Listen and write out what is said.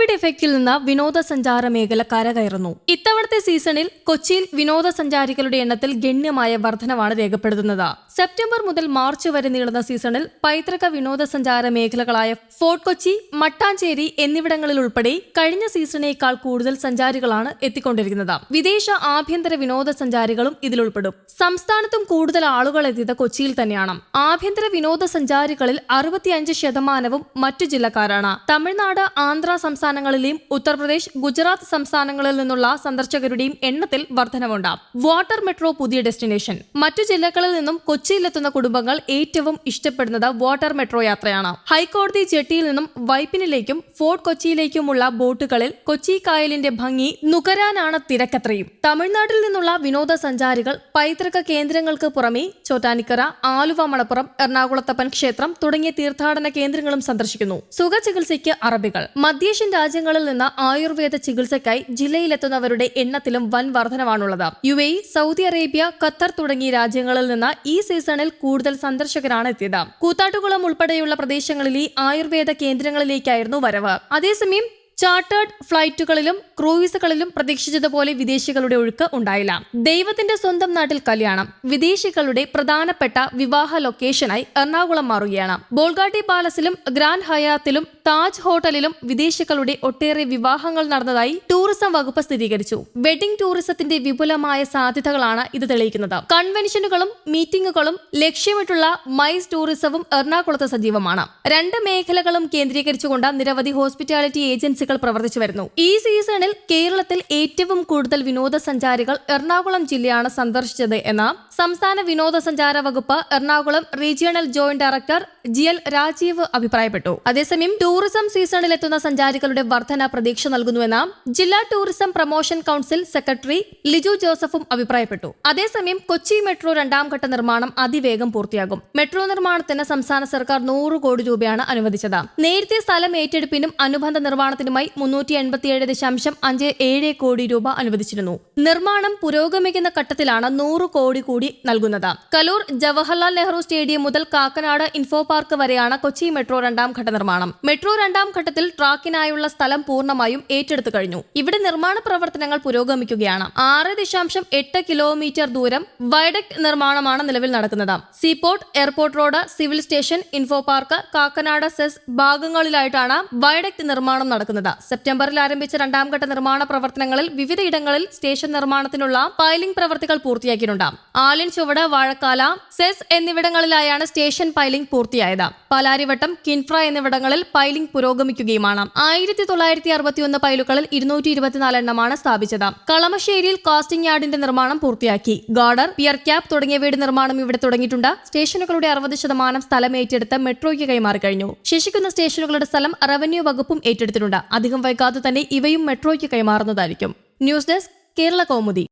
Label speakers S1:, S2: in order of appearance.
S1: Covid എഫക്റ്റിൽ നിന്ന് വിനോദസഞ്ചാര മേഖല കരകയറുന്നു. ഇത്തവണത്തെ സീസണിൽ കൊച്ചിയിൽ വിനോദസഞ്ചാരികളുടെ എണ്ണത്തിൽ ഗണ്യമായ വർധനവാണ് രേഖപ്പെടുത്തുന്നത്. സെപ്റ്റംബർ മുതൽ മാർച്ച് വരെ നീളുന്ന സീസണിൽ പൈതൃക വിനോദസഞ്ചാര മേഖലകളായ ഫോർട്ട് കൊച്ചി, മട്ടാഞ്ചേരി എന്നിവിടങ്ങളിൽ ഉൾപ്പെടെ കഴിഞ്ഞ സീസണേക്കാൾ കൂടുതൽ സഞ്ചാരികളാണ് എത്തിക്കൊണ്ടിരിക്കുന്നത്. വിദേശ ആഭ്യന്തര വിനോദസഞ്ചാരികളും ഇതിലുൾപ്പെടും. സംസ്ഥാനത്തും കൂടുതൽ ആളുകൾ എത്തിയത് കൊച്ചിയിൽ തന്നെയാണ്. ആഭ്യന്തര വിനോദസഞ്ചാരികളിൽ 65% മറ്റു ജില്ലക്കാരാണ്. തമിഴ്നാട്, ആന്ധ്ര സംസ്ഥാനങ്ങളിലെയും ഉത്തർപ്രദേശ്, ഗുജറാത്ത് സംസ്ഥാനങ്ങളിൽ നിന്നുള്ള സന്ദർശകരുടെയും എണ്ണത്തിൽ വർധനവുണ്ട്. വാട്ടർ മെട്രോ പുതിയ ഡെസ്റ്റിനേഷൻ. മറ്റു ജില്ലകളിൽ നിന്നും കൊച്ചിയിലെത്തുന്ന കുടുംബങ്ങൾ ഏറ്റവും ഇഷ്ടപ്പെടുന്നത് വാട്ടർ മെട്രോ യാത്രയാണ്. ഹൈക്കോടതി ജെട്ടിയിൽ നിന്നും വൈപ്പിനിലേക്കും ഫോർട്ട് കൊച്ചിയിലേക്കുമുള്ള ബോട്ടുകളിൽ കൊച്ചി കായലിന്റെ ഭംഗി നുകരാനാണ് തിരക്കത്രയും. തമിഴ്നാട്ടിൽ നിന്നുള്ള വിനോദസഞ്ചാരികൾ പൈതൃക കേന്ദ്രങ്ങൾക്ക് പുറമെ ചോറ്റാനിക്കര, ആലുവ, മണപ്പുറം, എറണാകുളത്തപ്പൻ ക്ഷേത്രം തുടങ്ങിയ തീർത്ഥാടന കേന്ദ്രങ്ങളും സന്ദർശിക്കുന്നു. സുഖചികിത്സയ്ക്ക് അറബികൾ. മധ്യേഷ്യൻ രാജ്യങ്ങളിൽ നിന്ന് ആയുർവേദ ചികിത്സയ്ക്കായി ജില്ലയിലെത്തുന്നവരുടെ എണ്ണത്തിലും വൻ വർധനവാണുള്ളത്. UAE, സൗദി അറേബ്യ, ഖത്തർ തുടങ്ങിയ രാജ്യങ്ങളിൽ നിന്ന് ഈ സീസണിൽ കൂടുതൽ സന്ദർശകരാണ് എത്തിയത്. കൂത്താട്ടുകുളം ഉൾപ്പെടെയുള്ള പ്രദേശങ്ങളിലെ ആയുർവേദ കേന്ദ്രങ്ങളിലേക്കായിരുന്നു വരവ്. അതേസമയം ചാർട്ടേഡ് ഫ്ലൈറ്റുകളിലും ക്രൂയിസുകളിലും പ്രതീക്ഷിച്ചതുപോലെ വിദേശികളുടെ ഒഴുക്ക് ഉണ്ടായില്ല. ദൈവത്തിന്റെ സ്വന്തം നാട്ടിൽ കല്യാണം. വിദേശികളുടെ പ്രധാനപ്പെട്ട വിവാഹ ലൊക്കേഷനായി എറണാകുളം മാറുകയാണ്. ബോൾഗാട്ടി പാലസിലും ഗ്രാൻഡ് ഹയാത്തിലും താജ് ഹോട്ടലിലും വിദേശികളുടെ ഒട്ടേറെ വിവാഹങ്ങൾ നടന്നതായി ടൂറിസം വകുപ്പ് സ്ഥിരീകരിച്ചു. വെഡിംഗ് ടൂറിസത്തിന്റെ വിപുലമായ സാധ്യതകളാണ് ഇത് തെളിയിക്കുന്നത്. കൺവെൻഷനുകളും മീറ്റിംഗുകളും ലക്ഷ്യമിട്ടുള്ള മൈസ് ടൂറിസവും എറണാകുളത്ത് സജീവമാണ്. രണ്ട് മേഖലകളും കേന്ദ്രീകരിച്ചുകൊണ്ട് നിരവധി ഹോസ്പിറ്റാലിറ്റി ഏജൻസികൾ പ്രവർത്തിച്ചു വരുന്നു. ഈ സീസണിൽ കേരളത്തിൽ ഏറ്റവും കൂടുതൽ വിനോദസഞ്ചാരികൾ എറണാകുളം ജില്ലയാണ് സന്ദർശിച്ചത് എന്ന് സംസ്ഥാന വിനോദസഞ്ചാര വകുപ്പ് Ernakulam regional joint director GL Rajeev അഭിപ്രായപ്പെട്ടു. അതേസമയം ടൂറിസം സീസണിലെത്തുന്ന സഞ്ചാരികളുടെ വർധന പ്രതീക്ഷ നൽകുന്നുവെന്ന് ജില്ലാ tourism promotion council secretary Liju ജോസഫും അഭിപ്രായപ്പെട്ടു. അതേസമയം കൊച്ചി മെട്രോ 2ാം ഘട്ട നിർമ്മാണം അതിവേഗം പൂർത്തിയാകും. മെട്രോ നിർമ്മാണത്തിന് സംസ്ഥാന സർക്കാർ 100 കോടി രൂപയാണ് അനുവദിച്ചത്. നേരത്തെ സ്ഥലം ഏറ്റെടുപ്പിനും അനുബന്ധ നിർമ്മാണത്തിനുമായി 387.57 കോടി രൂപ അനുവദിച്ചിരുന്നു. നിർമ്മാണം പുരോഗമിക്കുന്ന ഘട്ടത്തിലാണ് 100 കോടി കൂടി നൽകുന്നത്. കലൂർ ജവഹർലാൽ നെഹ്റു സ്റ്റേഡിയം മുതൽ കാക്കനാട് ഇൻഫോ പാർക്ക് വരെയാണ് കൊച്ചി മെട്രോ 2ാം ഘട്ട നിർമ്മാണം. മെട്രോ 2ാം ഘട്ടത്തിൽ ട്രാക്കിനായുള്ള സ്ഥലം പൂർണ്ണമായും ഏറ്റെടുത്തു കഴിഞ്ഞു. ഇവിടെ നിർമ്മാണ പ്രവർത്തനങ്ങൾ പുരോഗമിക്കുകയാണ്. 6.8 കിലോമീറ്റർ ദൂരം വയഡക്ട് നിർമ്മാണമാണ് നിലവിൽ നടക്കുന്നത്. Seaport, airport road, civil station, info park, Kakkanad SEZ ഭാഗങ്ങളിലായിട്ടാണ് വയഡക്ട് നിർമ്മാണം നടക്കുന്നത്. സെപ്റ്റംബറിൽ ആരംഭിച്ച 2ാം ഘട്ട നിർമ്മാണ പ്രവർത്തനങ്ങളിൽ വിവിധയിടങ്ങളിൽ സ്റ്റേഷൻ നിർമ്മാണത്തിനുള്ള പൈലിംഗ് പ്രവർത്തികൾ പൂർത്തിയാക്കിയിട്ടുണ്ട്. ആലിൻ ചുവട്, വാഴക്കാല, സെസ് എന്നിവിടങ്ങളിലായാണ് സ്റ്റേഷൻ പൈലിംഗ് പൂർത്തിയായത്. പാലാരിവട്ടം, കിൻഫ്ര എന്നിവിടങ്ങളിൽ പൈലിംഗ് പുരോഗമിക്കുകയുമാണ്. 1961 പൈലുകളിൽ 224 എണ്ണമാണ് സ്ഥാപിച്ചത്. കളമശ്ശേരിയിൽ കാസ്റ്റിംഗ് യാർഡിന്റെ നിർമ്മാണം പൂർത്തിയാക്കി. ഗാർഡർ, പിയർ ക്യാപ് തുടങ്ങിയവയുടെ നിർമ്മാണം ഇവിടെ തുടങ്ങിയിട്ടുണ്ട്. സ്റ്റേഷനുകളുടെ 60% സ്ഥലം ഏറ്റെടുത്ത് മെട്രോയ്ക്ക് കൈമാറി കഴിഞ്ഞു. ശേഷിക്കുന്ന സ്റ്റേഷനുകളുടെ സ്ഥലം റവന്യൂ വകുപ്പും ഏറ്റെടുത്തിട്ടുണ്ട്. അധികം വൈകാതെ തന്നെ ഇവയും മെട്രോയ്ക്ക് കൈമാറുന്നതായിരിക്കും. News desk, Kerala Kaumudi.